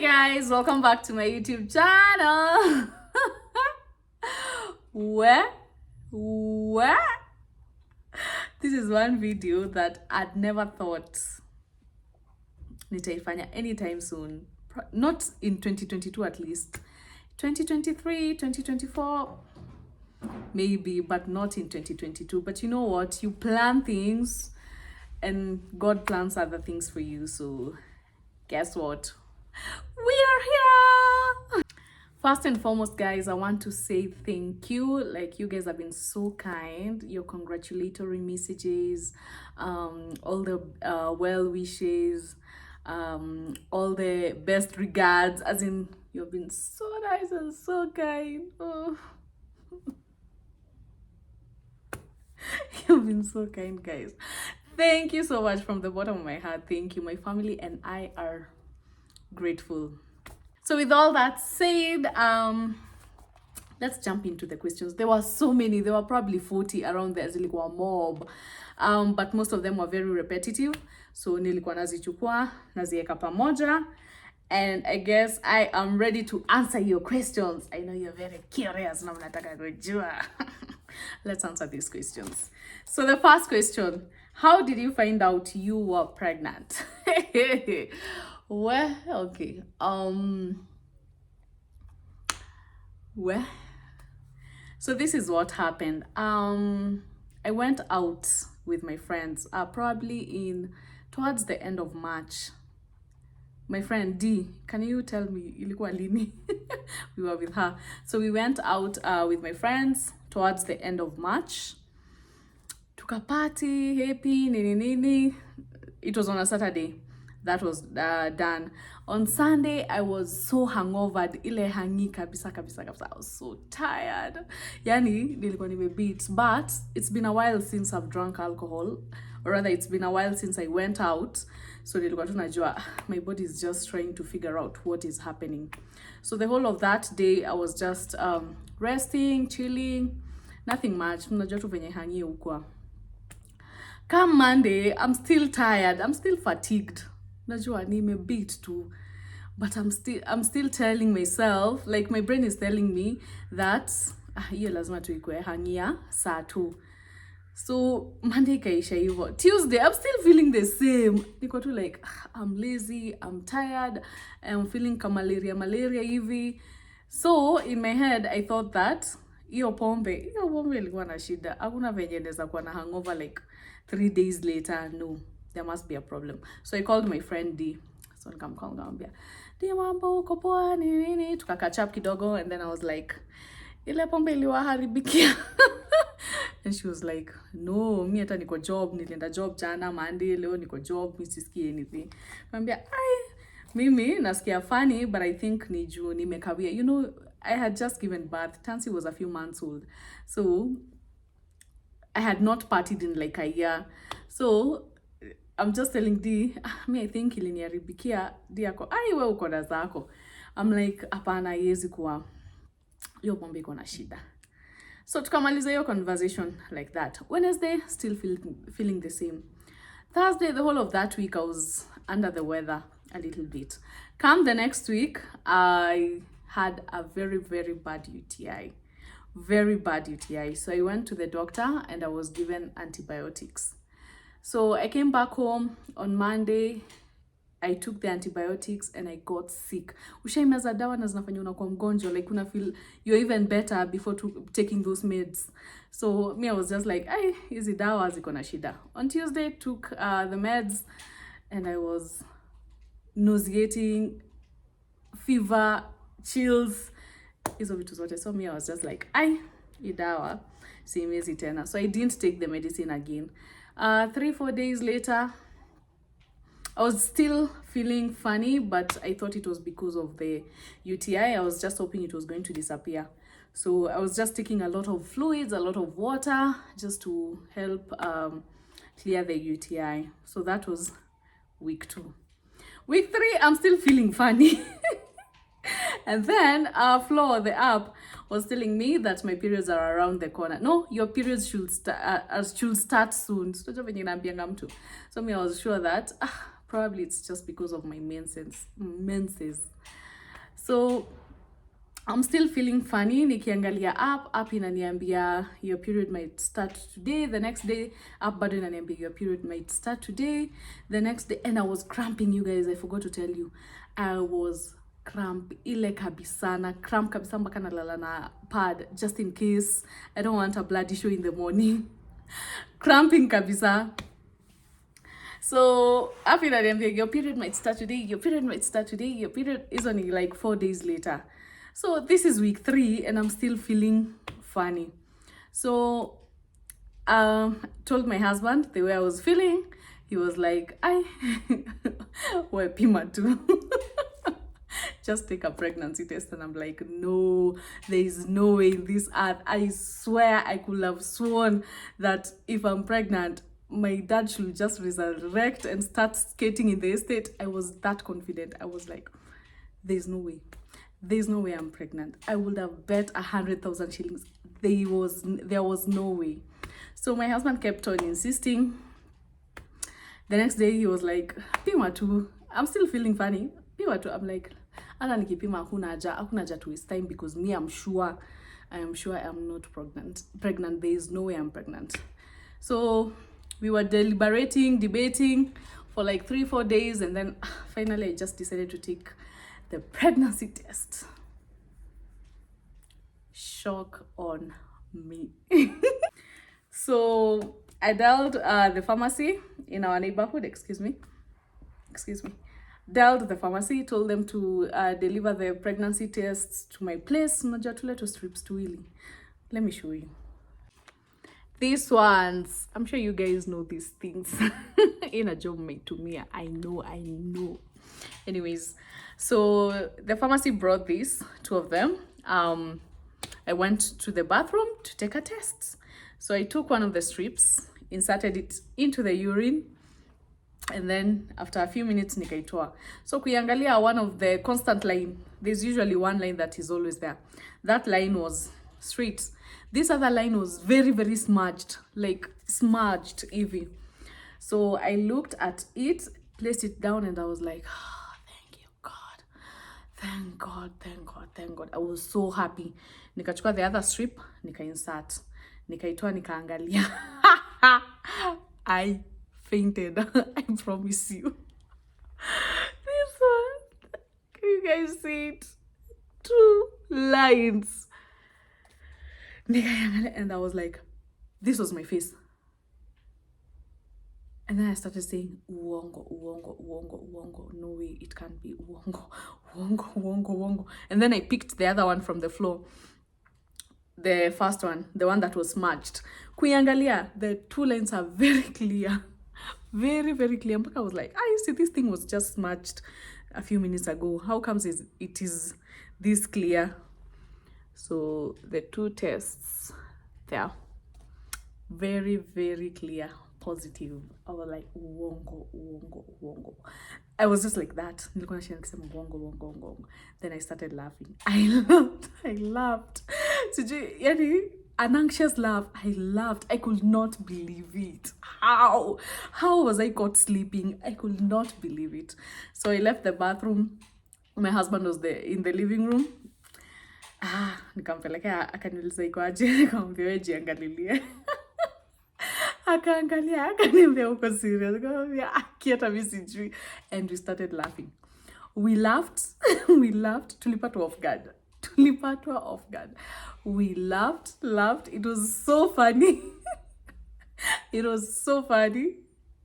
Guys, welcome back to my YouTube channel. Where this is one video that I'd never thought nitaifanya anytime soon, not in 2022, at least 2023, 2024 maybe, but not in 2022. But you know what, you plan things and God plans other things for you. So guess what, we are here. First and foremost, guys, I want to say thank you. Like, you guys have been so kind. Your congratulatory messages, all the well wishes, all the best regards, as in, you've been so nice and so kind. Oh. You've been so kind, guys. Thank you so much from the bottom of my heart. Thank you. My family and I are grateful. So with all that said, let's jump into the questions. There were so many. There were probably 40 around the zilikuwa mob, but most of them were very repetitive. So nilikuwa nazichukua, nazieka pamoja, and I guess I am ready to answer your questions. I know you're very curious na mnataka kujua. Let's answer these questions. So the first question: how did you find out you were pregnant? Well, okay. Well, so this is what happened. I went out with my friends, probably towards the end of March. My friend D, can you tell me ilikuwa lini? We were with her. So we went out with my friends towards the end of March. Tukapati, happy, nini. It was on a Saturday. That was done. On Sunday, I was so hungover. Ile hangi kabisa. I was so tired. Yani, nilikuwa nimebeat. But it's been a while since I've drunk alcohol. Or rather, it's been a while since I went out. So nilikuwa tunajua, my body is just trying to figure out what is happening. So the whole of that day, I was just resting, chilling. Nothing much. Mnajua tu venye hangi ukwa. Come Monday, I'm still tired. I'm still fatigued. Najua nimebeat too, but I'm still telling myself, like, my brain is telling me that hiyo lazima tuikwe hangia saa 2. So Monday kaisha hivyo. Tuesday, I'm still feeling the same. Niko tu like, I'm lazy, I'm tired, I'm feeling malaria hivi. So in my head, I thought that hiyo pombe ilikuwa na shida. Hakuna venye naweza kuwa na hangover like 3 days later. No, there must be a problem. So I called my friend D. So nikamwambia, D, mambo uko poa nini? Tukakatch up kidogo, and then I was like, ile pombe iliwaharibikia. And she was like, no, mi hata niko job, nilienda job jana Monday, leo niko job, mi sisikii anything. Nikamwambia, mimi nasikia funny, but I think ni juu nimekawia. You know, I had just given birth. Tansy was a few months old. So I had not partied in like a year. So I'm just telling D, me I think iliniaribikia. D yako, we uko na zako. I'm like, hapana, yezi kuwa. Yo pombe iko na shida. So tukamaliza hiyo conversation like that. Wednesday, still feeling the same. Thursday, the whole of that week, I was under the weather a little bit. Come the next week, I had a very, very bad UTI. Very bad UTI. So I went to the doctor and I was given antibiotics. So I came back home on Monday. I took the antibiotics and I got sick. Ushaimeza dawa na zinafanya unakuwa mgonjwa, like una feel you're even better before taking those meds. So me, I was just like, hizi dawa ziko na shida. On Tuesday, took the meds and I was nauseating, fever, chills, hizo vitu zote. So me, I was just like, hii dawa siimezi tena. So I didn't take the medicine again. 3-4 days later, I was still feeling funny, but I thought it was because of the UTI. I was just hoping it was going to disappear. So I was just taking a lot of fluids, a lot of water, just to help clear the UTI. So that was week 2. Week 3, I'm still feeling funny. And then Flo, the app, was telling me that my periods are around the corner. No, your periods should start soon. So me, I was sure that probably it's just because of my menses. So I'm still feeling funny. Nikiangalia app inaniambia your period might start today. The next day app bado inaniambia your period might start today. The next day, and I was cramping, you guys. I forgot to tell you, I was cramp ile kabisa, na cramp kabisa mpaka nalala na pad just in case I don't want a blood issue in the morning. Cramping kabisa. So after that, your period might start today, your period might start today, your period is only like 4 days later. So this is week 3 and I'm still feeling funny. So told my husband the way I was feeling. He was like, I we're pima too. Just take a pregnancy test. And I'm like, no, there is no way in this earth. I swear I could have sworn that if I'm pregnant, my dad should just resurrect and start skating in the estate. I was that confident. I was like, there's no way. There's no way I'm pregnant. I would have bet 100,000 shillings. There was no way. So my husband kept on insisting. The next day he was like, pima tu. I'm still feeling funny. Pima tu. I'm like, ana nikipima hakuna haja to waste time, because me, I am sure I'm not pregnant. There is no way I'm pregnant. So we were deliberating, debating for like 3-4 days, and then finally I just decided to take the pregnancy test. Shock on me. So I dialed the pharmacy in our neighborhood, excuse me. Dialed the pharmacy, told them to deliver the pregnancy tests to my place. Najatule strips to Willy. Let me show you. These ones, I'm sure you guys know these things. In a job made to me, I know. Anyways, so the pharmacy brought these, 2 of them. I went to the bathroom to take a test. So I took one of the strips, inserted it into the urine, and then after a few minutes nikaitoa. So kuiangalia one of the constant line, there's usually one line that is always there. That line was straight. This other line was very, very smudged, like smudged even. So I looked at it, placed it down, and I was like, oh, thank you, God. Thank God. I was so happy. Nikachukua the other strip, nika-insert. Nikaitoa, nikaangalia. I fainted. I promise you. This one, can you guys see it? 2 lines. And I was like, this was my face. And then I started saying, uongo. No way, it can't be uongo. And then I picked the other one from the floor. The first one, the one that was smudged. Kuiangalia, the 2 lines are very clear. Very, very clear. But I was like, I see this thing was just smudged a few minutes ago. How comes it is this clear? So the 2 tests, they are very, very clear, positive. I was like, uongo. I was just like that. Uongo. Then I started laughing. I laughed. An anxious laugh. I laughed. I could not believe it. How was I caught sleeping? I could not believe it. So I left the bathroom. My husband was there in the living room. Nikampelekea, akaniuliza iko aje, nikamwambia wewe jiangalilie. Akaangalia, akaniambia uko serious, nikamwambia akiata mimi sijui, and we started laughing. We laughed. Tulipatwa off guard. We laughed. It was so funny. It was so funny.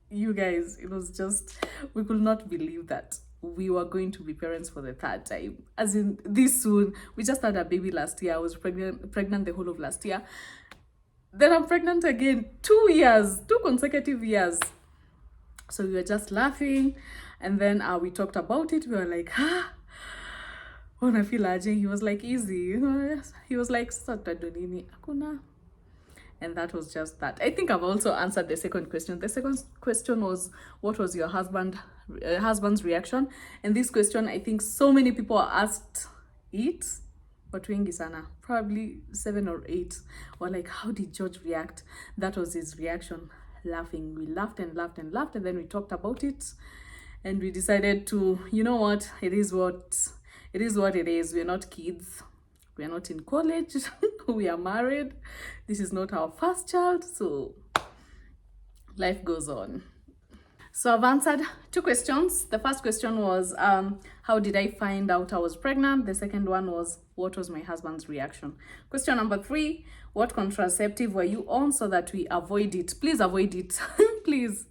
You guys, it was just, we could not believe that we were going to be parents for the 3rd time. As in, this soon. We just had a baby last year. I was pregnant the whole of last year. Then I'm pregnant again. 2 consecutive years. So we were just laughing. And then we talked about it. We were like, when I feel aje. He was like, easy. He was like, akuna. And that was just that. I think I've also answered the second question. The second question was, what was your husband's reaction? And this question, I think so many people asked it. But wengi sana, probably 7 or 8, were like, how did George react? That was his reaction, laughing. We laughed, and then we talked about it. And we decided to, you know what, it is it is what it is. We're not kids. We are not in college. We are married. This is not our first child. So life goes on. So I've answered 2 questions. The first question was, how did I find out I was pregnant? The second one was, what was my husband's reaction? Question number 3, what contraceptive were you on so that we avoid it? Please avoid it. Please.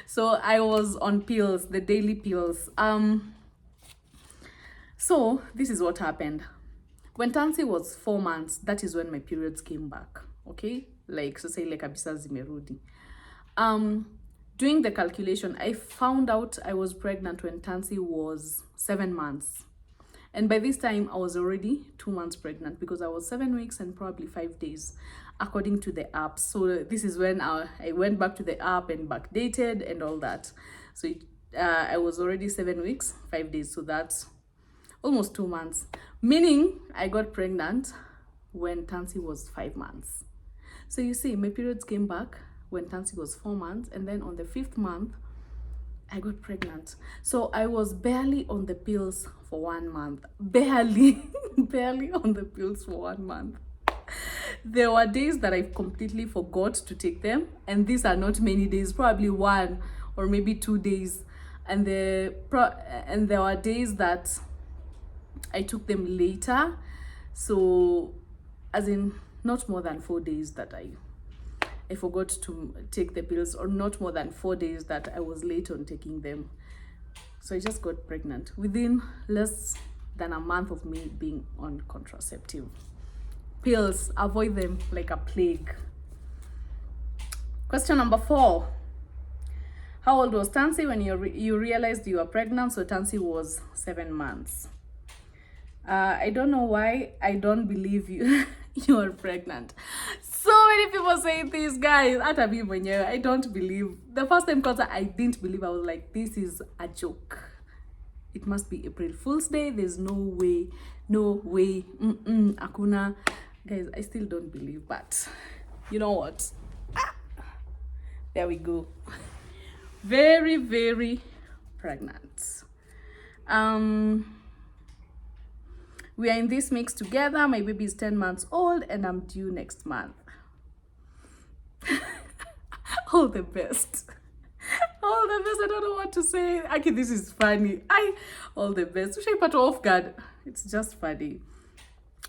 So I was on pills, the daily pills. So this is what happened. When Tansy was 4 months, that is when my periods came back. Okay? Like, so say like kabisa zimerudi. Doing the calculation, I found out I was pregnant when Tansy was 7 months. And by this time, I was already 2 months pregnant because I was 7 weeks and probably 5 days, according to the app. So this is when I went back to the app and backdated and all that. So I was already 7 weeks, 5 days. So that's almost 2 months. Meaning I got pregnant when Tansy was 5 months. So you see, my periods came back when Tansy was 4 months, and then on the 5th month I got pregnant. So I was barely on the pills for 1 month. Barely on the pills for 1 month. There were days that I completely forgot to take them, and these are not many days, probably 1 or maybe 2 days. And there were days that I took them later, so as in not more than 4 days that I forgot to take the pills, or not more than 4 days that I was late on taking them. So I just got pregnant within less than a month of me being on contraceptive pills. Avoid them like a plague. Question number 4. How old was Tansy when you realized you were pregnant? So Tansy was 7 months. I don't know why I don't believe you you are pregnant. So many people say this, guys. I don't believe. The first time concert, I didn't believe. I was like, this is a joke. It must be April Fool's Day. There's no way. Akuna. Guys, I still don't believe, but you know what? There we go. Very, very pregnant. We are in this mix together. My baby is 10 months old and I'm due next month. All the best. All the best. I don't know what to say. Okay, this is funny. All the best. Wish I put off guard. It's just funny.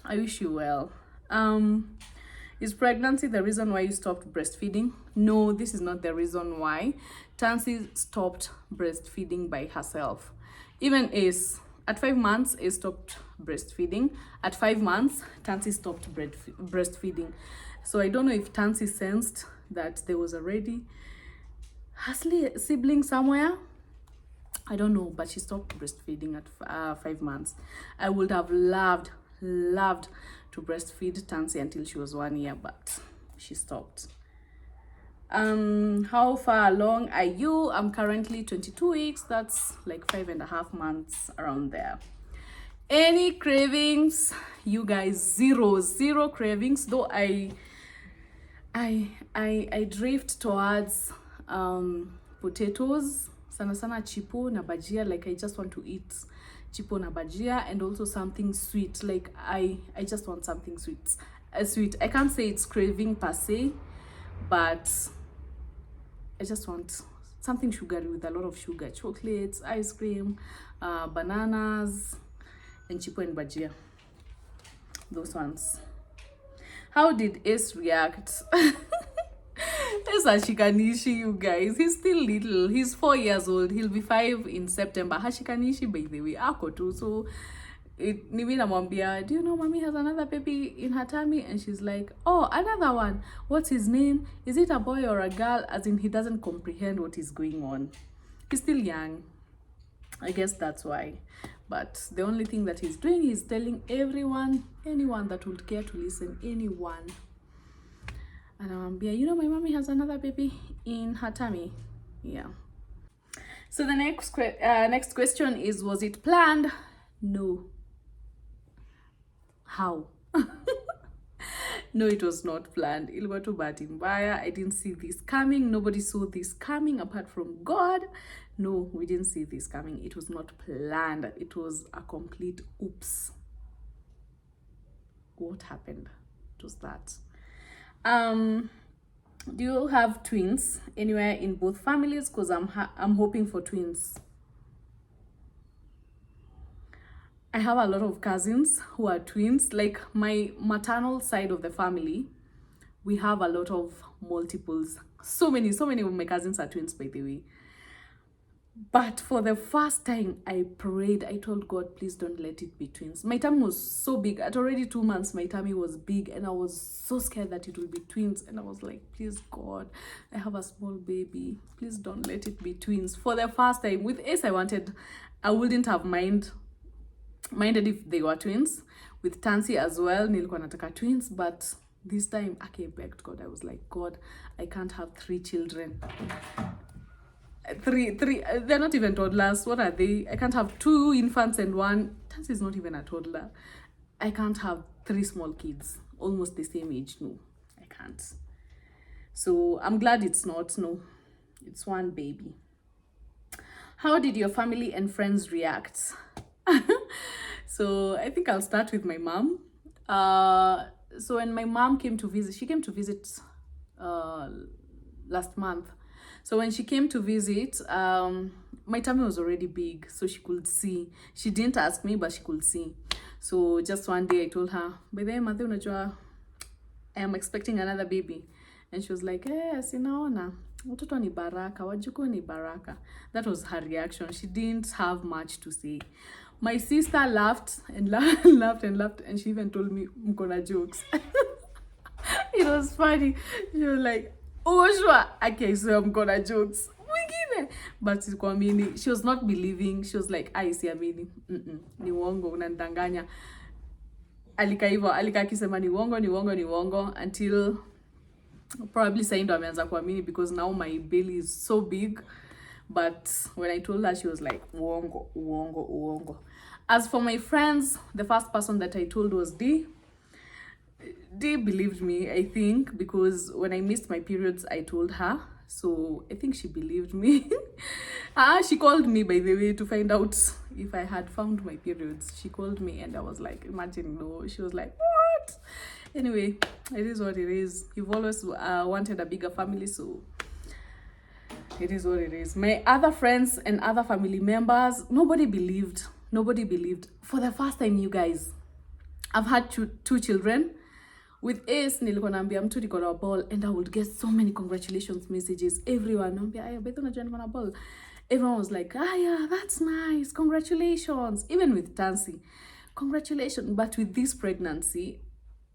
I wish you well. Is pregnancy the reason why you stopped breastfeeding? No, this is not the reason why. Tansy stopped breastfeeding by herself. Even Ace, at 5 months, Ace stopped breastfeeding. At 5 months, Tansy stopped breastfeeding. So I don't know if Tansy sensed that there was already a sibling somewhere. I don't know, but she stopped breastfeeding at 5 months. I would have loved to breastfeed Tansy until she was 1 year, but she stopped. How far along are you? I'm currently 22 weeks. That's like 5.5 months, around there. Any cravings? You guys, zero cravings, though I drift towards potatoes, sana chipo na bajia. Like I just want to eat chipo na bajia, and also something sweet. Like I just want something sweet. I can't say it's craving per se, but I just want something sugary with a lot of sugar. Chocolates, ice cream, bananas, and chipo and bajia. Those ones. How did Ace react? Ace hashikanishi, you guys. He's still little. He's 4 years old. He'll be 5 in September. Hashikanishi, by the way. Ako too. So Nibi namwambia, do you know mommy has another baby in her tummy? And she's like, oh, another one. What's his name? Is it a boy or a girl? As in, he doesn't comprehend what is going on. He's still young. I guess that's why. But the only thing that he's doing is telling anyone that would care to listen, anyone. And namwambia, you know, my mommy has another baby in her tummy. Yeah. So the next question is, was it planned? No. How? No, it was not planned. Ilikuwa tu bahati mbaya. I didn't see this coming. Nobody saw this coming apart from God. No, we didn't see this coming. It was not planned. It was a complete oops. What happened? It was that. Do you have twins anywhere in both families? Because I'm hoping for twins. I have a lot of cousins who are twins. Like my maternal side of the family, we have a lot of multiples. So many of my cousins are twins, by the way. But for the first time, I prayed. I told God, please don't let it be twins. My tummy was so big. At already 2 months, my tummy was big. And I was so scared that it will be twins. And I was like, please, God, I have a small baby. Please don't let it be twins. For the first time, with Ace, I wouldn't have minded if they were twins. With Tansy as well, nilikuwa nataka twins. But this time, I begged God. I was like, God, I can't have 3 children. Three, they're not even toddlers. What are they? I can't have 2 infants and 1. Tansy is not even a toddler. I can't have 3 small kids, almost the same age. No, I can't. So I'm glad it's not. No, it's 1 baby. How did your family and friends react? So I think I'll start with my mom. So when my mom came to visit, she came to visit last month. So when she came to visit, my tummy was already big, so she could see. She didn't ask me, but she could see. So just one day I told her, by the way, Mathe, unajua, I am expecting another baby. And she was like, sinaona, watoto ni baraka, wajukuu ni baraka. That was her reaction. She didn't have much to say. My sister laughed and laughed, and she even told me, mkona jokes. It was funny. She was like, oh, sure. Okay, so I'm gonna jokes. But she was not believing. She was like, siamini. Ni uongo, unanidanganya. Alika akisema ni uongo until probably sasa ndo ameanza kuamini, because now my belly is so big. But when I told her, she was like, uongo. As for my friends, the first person that I told was D. They believed me, I think, because when I missed my periods, I told her. So I think she believed me. She called me, by the way, to find out if I had found my periods. She called me and I was like, imagine, no. She was like, what? Anyway, it is what it is. You've always wanted a bigger family, so it is what it is. My other friends and other family members, nobody believed. For the first time, you guys, I've had 2 children. With Ace, nilikuwa naambia mtu niko na ball, and I would get so many congratulations messages. Everyone naambia, aya, beto najua niko na ball. Everyone was like, yeah, that's nice, congratulations. Even with Tansy, congratulations. But with this pregnancy,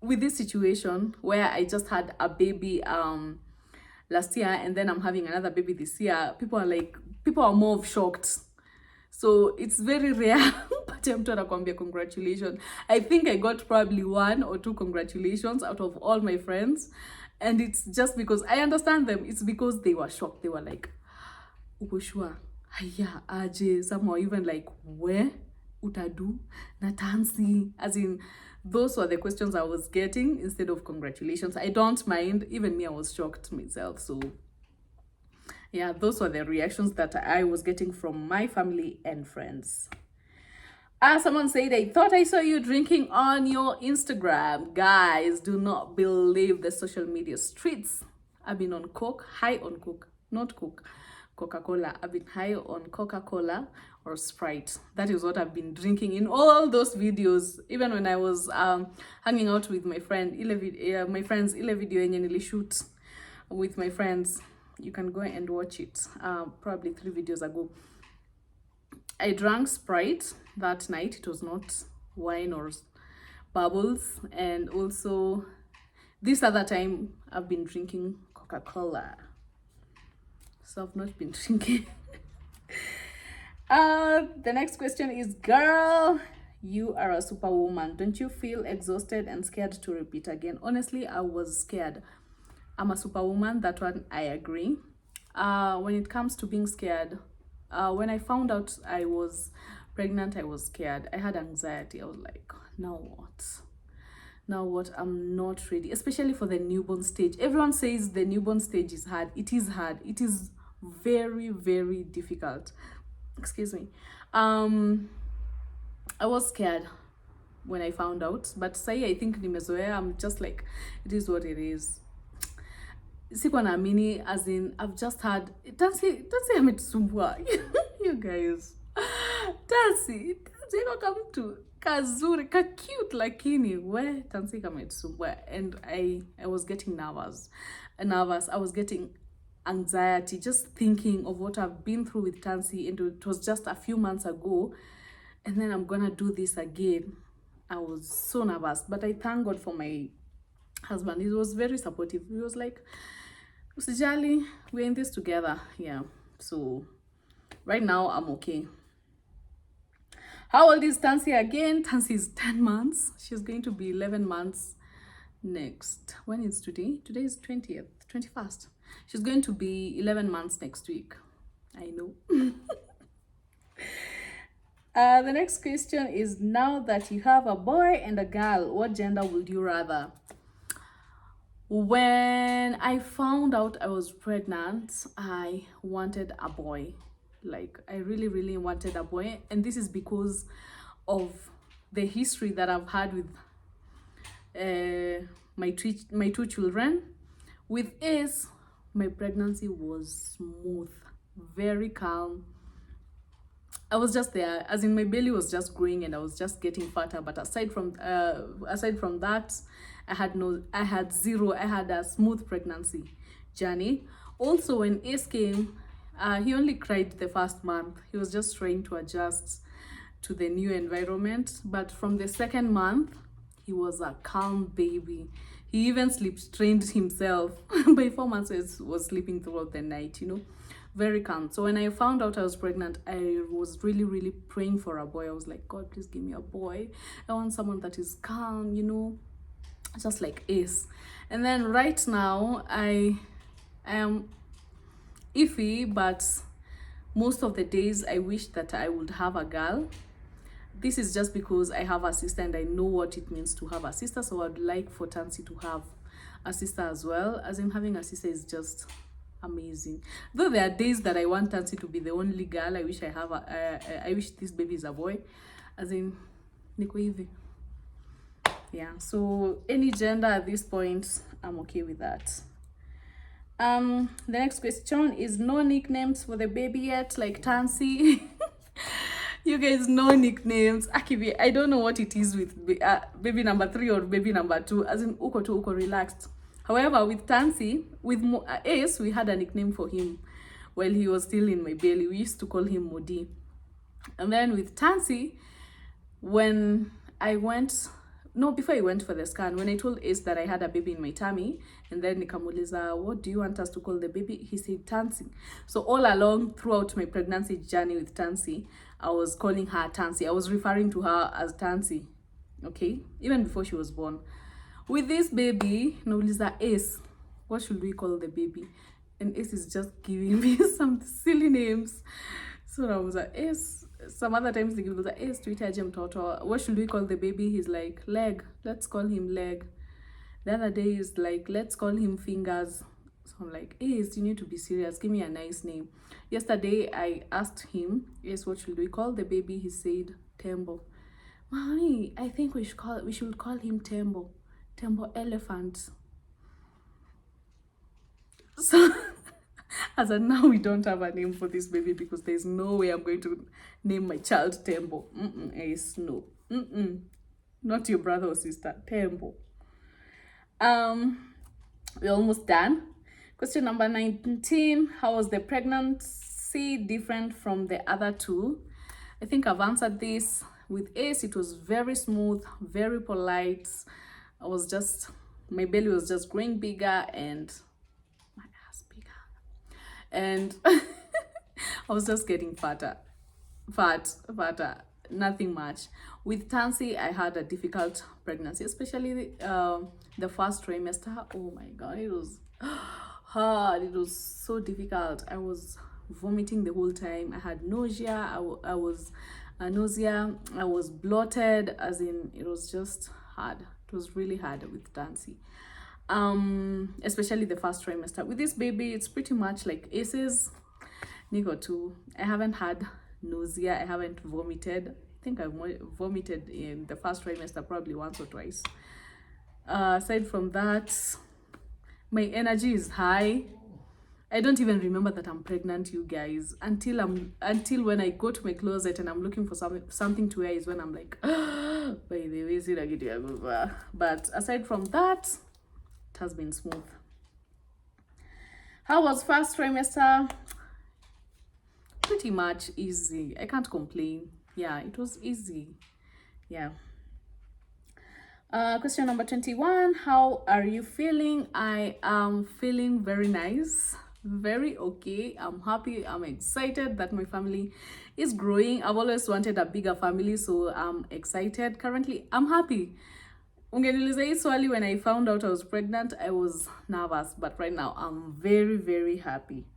with this situation where I just had a baby last year and then I'm having another baby this year, people are more shocked. So it's very rare. But I'm trying to anakuambia congratulations. I think I got probably 1 or 2 congratulations out of all my friends. And it's just because I understand them. It's because they were shocked. They were like, uko sure? Haya, aje. Some were even like, where? Utadu? Natansi? As in, those were the questions I was getting instead of congratulations. I don't mind. Even me, I was shocked myself. So yeah, those were the reactions that I was getting from my family and friends. Someone said, I thought I saw you drinking on your Instagram. Guys, do not believe the social media streets. I've been on Coke, high on Coke, not Coke, Coca-Cola. I've been high on Coca-Cola or Sprite. That is what I've been drinking in all those videos. Even when I was hanging out with my friend, my friends, ile video yenye nilishoot with my friends. You can go and watch it. Probably 3 videos ago. I drank Sprite that night. It was not wine or bubbles. And also, this other time, I've been drinking Coca-Cola. So I've not been drinking. The next question is, girl, you are a superwoman. Don't you feel exhausted and scared to repeat again? Honestly, I was scared. I'm a superwoman, that one I agree. When it comes to being scared, when I found out I was pregnant, I was scared. I had anxiety. I was like, now what? I'm not ready, especially for the newborn stage. Everyone says the newborn stage is hard. It is hard. It is very, very difficult. Excuse me. I was scared when I found out, but say I think nimezoea. I'm just like, it is what it is. Sikuwa naamini, as in I've just had Tansi ametusumbua. You guys. Tansi iko kamtu kazuri ka cute, lakini we Tansi kametusumbua, and I was getting nervous. I was getting anxiety just thinking of what I've been through with Tansi, and it was just a few months ago, and then I'm gonna do this again. I was so nervous, but I thank God for my husband. He was very supportive. He was like, usijali, we're in this together. Yeah, so right now I'm okay. How old is Tansi again? Tansi is 10 months. She's going to be 11 months next. When is today? Today is 20th, 21st. She's going to be 11 months next week. I know. The next question is, now that you have a boy and a girl, what gender would you rather? When I found out I was pregnant, I wanted a boy. Like, I really, really wanted a boy. And this is because of the history that I've had with my two children. With Ace, my pregnancy was smooth, very calm. I was just there, as in my belly was just growing and I was just getting fatter. But aside from that, I had a smooth pregnancy journey. Also, when Ace came, he only cried the first month. He was just trying to adjust to the new environment. But from the second month, he was a calm baby. He even sleep trained himself. By 4 months, he was sleeping throughout the night, very calm. So when I found out I was pregnant, I was really, really praying for a boy. I was like, God, please give me a boy. I want someone that is calm, just like Ace. And then right now, I am iffy, but most of the days I wish that I would have a girl. This is just because I have a sister and I know what it means to have a sister. So I'd like for Tansi to have a sister as well. As in, having a sister is just amazing. Though there are days that I want Tansi to be the only girl. I wish I wish this baby is a boy. As in, niko hivi. Yeah, so any gender at this point, I'm okay with that. The next question is, no nicknames for the baby yet, like Tansi. You guys, no nicknames. Akibi, I don't know what it is with baby number 3 or baby number 2. As in, uko relaxed. However, with Tansi, with Ace, we had a nickname for him while he was still in my belly. We used to call him Modi. And then with Tansi, when I went, before I went for the scan, when I told Ace that I had a baby in my tummy, and then nikamuliza, what do you want us to call the baby? He said Tansi. So all along throughout my pregnancy journey with Tansi, I was calling her Tansi. I was referring to her as Tansi, okay? Even before she was born. With this baby, nauliza Ace, what should we call the baby? And Ace is just giving me some silly names. So I was like, Ace, some other times they give me the Ace, tuitaje mtoto. What should we call the baby? He's like, Leg. Let's call him Leg. The other day is like, let's call him Fingers. So I'm like, Ace, you need to be serious. Give me a nice name. Yesterday, I asked him, Ace, what should we call the baby? He said, Tembo. Mommy, I think we should call him Tembo. Tembo elephant. So, as of now, we don't have a name for this baby because there's no way I'm going to name my child Tembo. Ace, no. Not your brother or sister. Tembo. We're almost done. Question number 19. How was the pregnancy different from the other two? I think I've answered this. With Ace, it was very smooth, very polite. My belly was just growing bigger and my ass bigger. And I was just getting fatter, nothing much. With Tansi, I had a difficult pregnancy, especially the first trimester. Oh my God, it was hard. It was so difficult. I was vomiting the whole time. I had nausea. I was bloated, as in, it was just hard. It was really hard with Tansi. Especially the first trimester. With this baby, it's pretty much like Ace's. Niko too. I haven't had nausea. I haven't vomited. I think I vomited in the first trimester probably once or twice. Aside from that, my energy is high. I don't even remember that I'm pregnant, you guys, until when I go to my closet and I'm looking for something to wear is when I'm like, by the way, see that get. But aside from that, it has been smooth. How was first trimester? Pretty much easy. I can't complain. Yeah, it was easy. Yeah. Question number 21. How are you feeling? I am feeling very nice, very okay. I'm happy. I'm excited that my family is growing. I've always wanted a bigger family, so I'm excited. Currently, I'm happy. Ungeniliza hii swali, when I found out I was pregnant, I was nervous, but right now I'm very, very happy.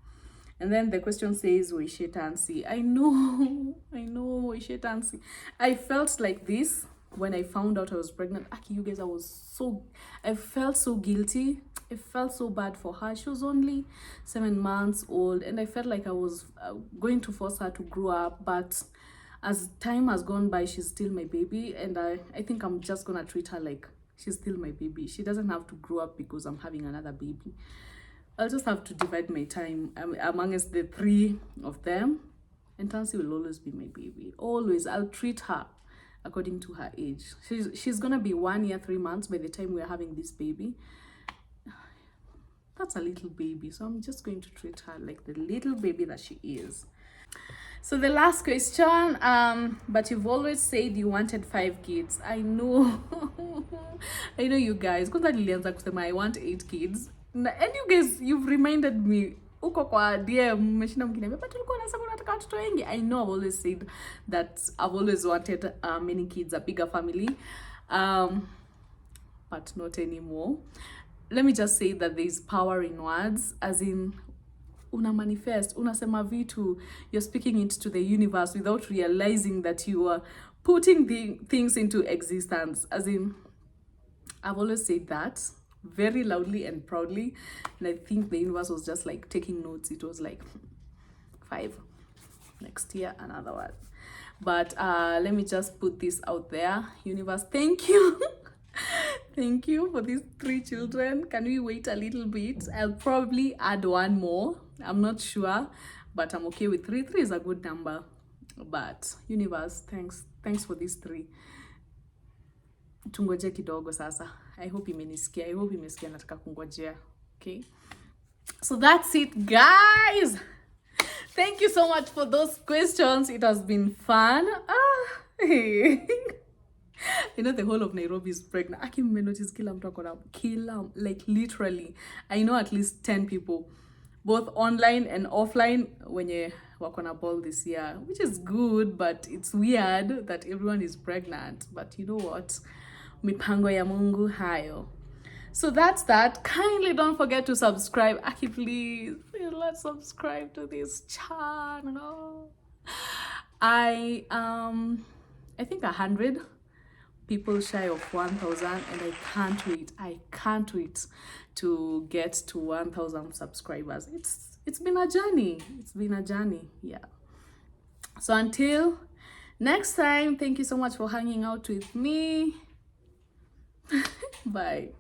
And then the question says, Waishe Tansi. I know, Waishe Tansi. I felt like this when I found out I was pregnant. Aki, you guys, I felt so guilty. I felt so bad for her. She was only 7 months old, and I felt like I was going to force her to grow up. But as time has gone by, she's still my baby, and I think I'm just gonna treat her like she's still my baby. She doesn't have to grow up because I'm having another baby. I'll just have to divide my time amongst the 3 of them, and Tansy will always be my baby. Always. I'll treat her according to her age. She's gonna be 1 year 3 months by the time we're having this baby. That's a little baby, so I'm just going to treat her like the little baby that she is. So the last question, but you've always said you wanted 5 kids. I know. I know, you guys. Kwanza nilianza kusema I want 8 kids. And you guys, you've reminded me. Uko kwa DM mmeshinda mkiniambia, but ulikuwa unasema unataka watoto wengi. I know I've always said that I've always wanted many kids, a bigger family. But not anymore. Let me just say that there is power in words, as in una manifest, unasema vitu, you're speaking it to the universe without realizing that you are putting the things into existence. As in, I've always said that very loudly and proudly, and I think the universe was just like taking notes. It was like 5 next year, another one. But let me just put this out there. Universe, thank you. Thank you for these 3 children. Can we wait a little bit? I'll probably add 1 more. I'm not sure, but I'm okay with 3. 3 is a good number. But universe, thanks for these 3. Tungoje kidogo sasa. I hope imenisikia. I hope imesikia nataka kungojea. Okay? So that's it, guys. Thank you so much for those questions. It has been fun. You know, the whole of Nairobi is pregnant. I can notice kila mtu akona like literally. I know at least 10 people, both online and offline, wenye wakona ball this year, which is good, but it's weird that everyone is pregnant. But you know what? Mipango ya Mungu hayo. So that's that. Kindly don't forget to subscribe. Aki, please, let's subscribe to this channel. I think 100 people shy of 1,000, and I can't wait to get to 1,000 subscribers. It's been a journey. Yeah. So until next time, thank you so much for hanging out with me. Bye.